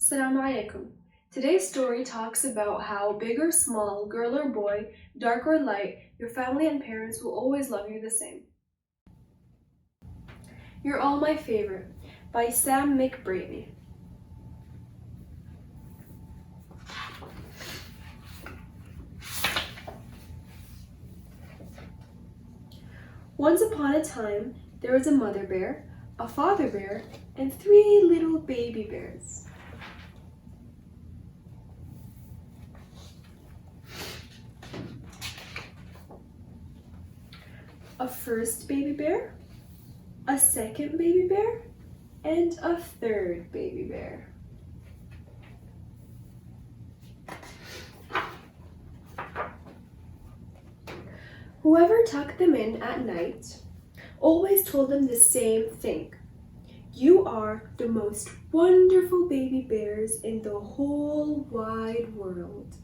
Assalamu alaikum. Today's story talks about how big or small, girl or boy, dark or light, your family and parents will always love you the same. You're All My Favorite by Sam McBrady. Once upon a time, there was a mother bear, a father bear, and 3 little baby bears. A first baby bear, a second baby bear, and a third baby bear. Whoever tucked them in at night always told them the same thing. You are the most wonderful baby bears in the whole wide world.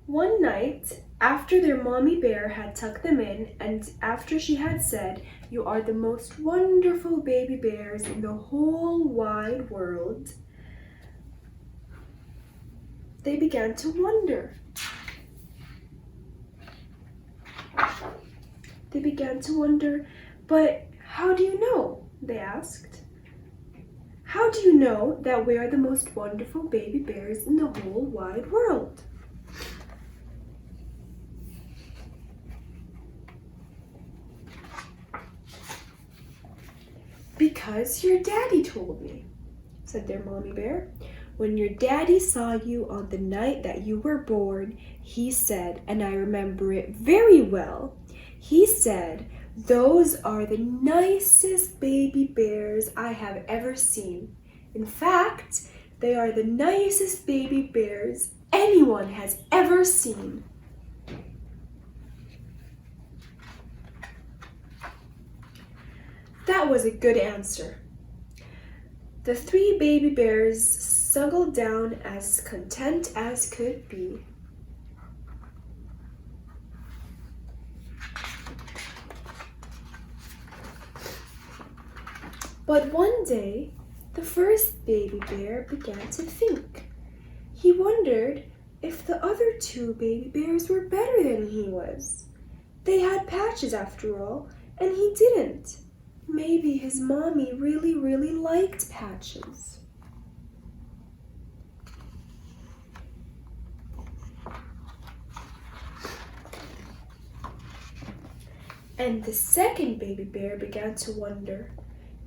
One night, after their mommy bear had tucked them in, and after she had said, "You are the most wonderful baby bears in the whole wide world," they began to wonder. But how do you know? They asked. How do you know that we are the most wonderful baby bears in the whole wide world? Because your daddy told me, said their mommy bear. When your daddy saw you on the night that you were born, he said, and I remember it very well, he said, "Those are the nicest baby bears I have ever seen. In fact, they are the nicest baby bears anyone has ever seen." That was a good answer. The 3 baby bears snuggled down as content as could be. But one day, the first baby bear began to think. He wondered if the other 2 baby bears were better than he was. They had patches after all, and he didn't. Maybe his mommy really liked patches. And the second baby bear began to wonder.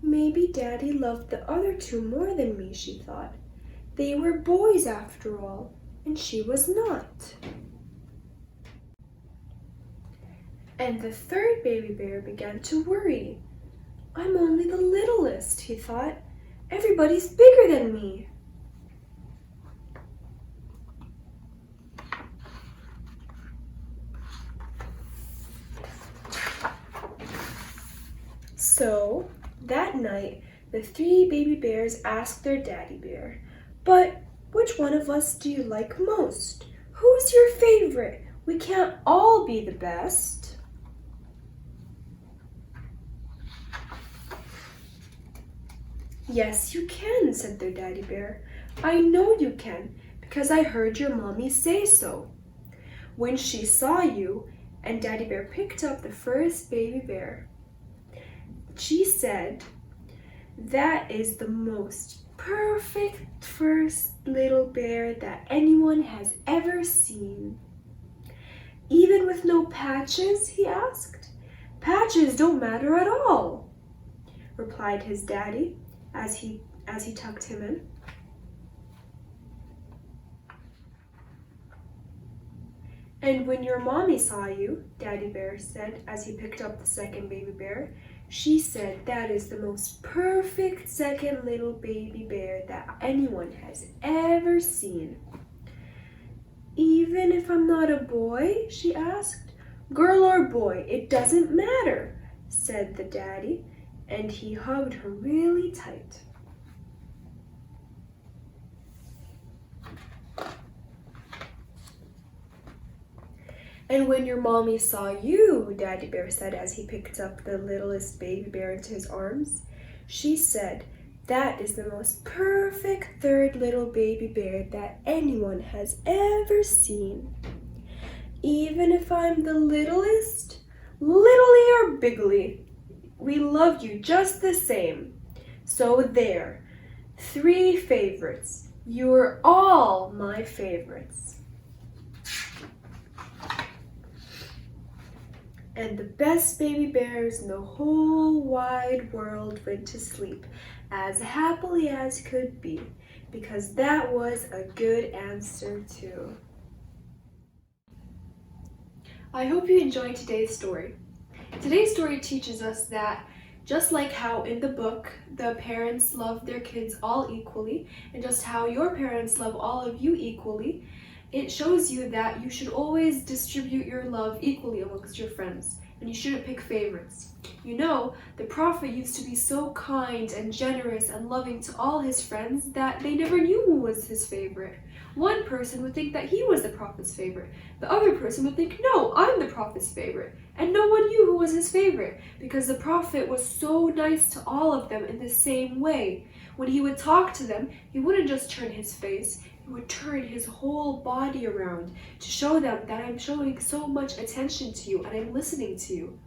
Maybe Daddy loved the other 2 more than me, she thought. They were boys after all, and she was not. And the third baby bear began to worry. I'm only the littlest, he thought. Everybody's bigger than me. So, that night, the 3 baby bears asked their daddy bear, "But which one of us do you like most? Who's your favorite? We can't all be the best." "Yes, you can," said their daddy bear. "I know you can, because I heard your mommy say so. When she saw you," and Daddy Bear picked up the first baby bear, she said, "That is the most perfect first little bear that anyone has ever seen." "Even with no patches?" he asked. "Patches don't matter at all," replied his daddy as he tucked him in. "And when your mommy saw you," Daddy Bear said as he picked up the second baby bear, she said, "That is the most perfect second little baby bear that anyone has ever seen." "Even if I'm not a boy?" she asked. "Girl or boy, it doesn't matter," said the daddy, and he hugged her really tight. "And when your mommy saw you," Daddy Bear said as he picked up the littlest baby bear into his arms, she said, That is the most perfect third little baby bear that anyone has ever seen. Even if I'm the littlest, littly or bigly, we love you just the same. So there, 3 favorites. You're all my favorites. And the best baby bears in the whole wide world went to sleep as happily as could be, because that was a good answer too. I hope you enjoyed today's story. Today's story teaches us that just like how in the book the parents love their kids all equally, and just how your parents love all of you equally, it shows you that you should always distribute your love equally amongst your friends, and you shouldn't pick favorites. You know, the Prophet used to be so kind and generous and loving to all his friends that they never knew who was his favorite. One person would think that he was the Prophet's favorite. The other person would think, no, I'm the Prophet's favorite. And no one knew who was his favorite, because the Prophet was so nice to all of them in the same way. When he would talk to them, he wouldn't just turn his face, he would turn his whole body around to show them that I'm showing so much attention to you and I'm listening to you.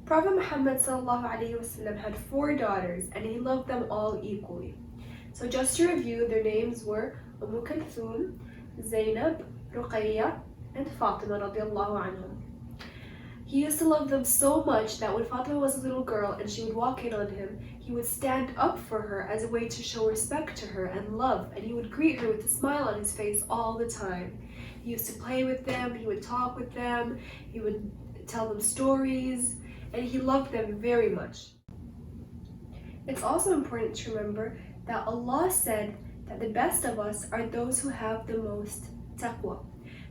Prophet Muhammad ﷺ had 4 daughters and he loved them all equally. So just to review, their names were Kulthum, Zainab, Ruqayya, and Fatima radiallahu anhum. He used to love them so much that when Fatima was a little girl and she would walk in on him, he would stand up for her as a way to show respect to her and love, and he would greet her with a smile on his face all the time. He used to play with them, he would talk with them, he would tell them stories, and he loved them very much. It's also important to remember that Allah said that the best of us are those who have the most taqwa.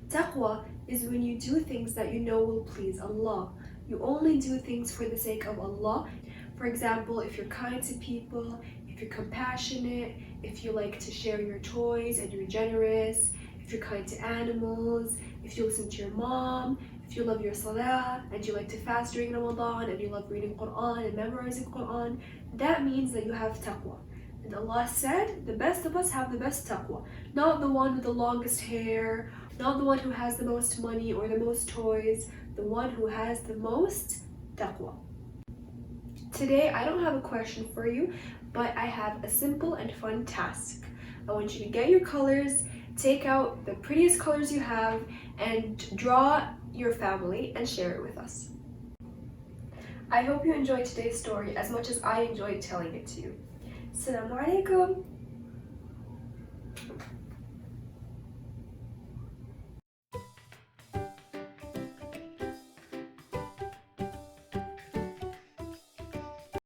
Taqwa is when you do things that you know will please Allah. You only do things for the sake of Allah. For example, if you're kind to people, if you're compassionate, if you like to share your toys and you're generous, if you're kind to animals, if you listen to your mom, if you love your salah and you like to fast during Ramadan and you love reading Quran and memorizing Quran, that means that you have taqwa. And Allah said, the best of us have the best taqwa. Not the one with the longest hair, not the one who has the most money or the most toys, the one who has the most taqwa. Today, I don't have a question for you, but I have a simple and fun task. I want you to get your colors, take out the prettiest colors you have, and draw your family and share it with us. I hope you enjoyed today's story as much as I enjoyed telling it to you. Assalamu alaikum.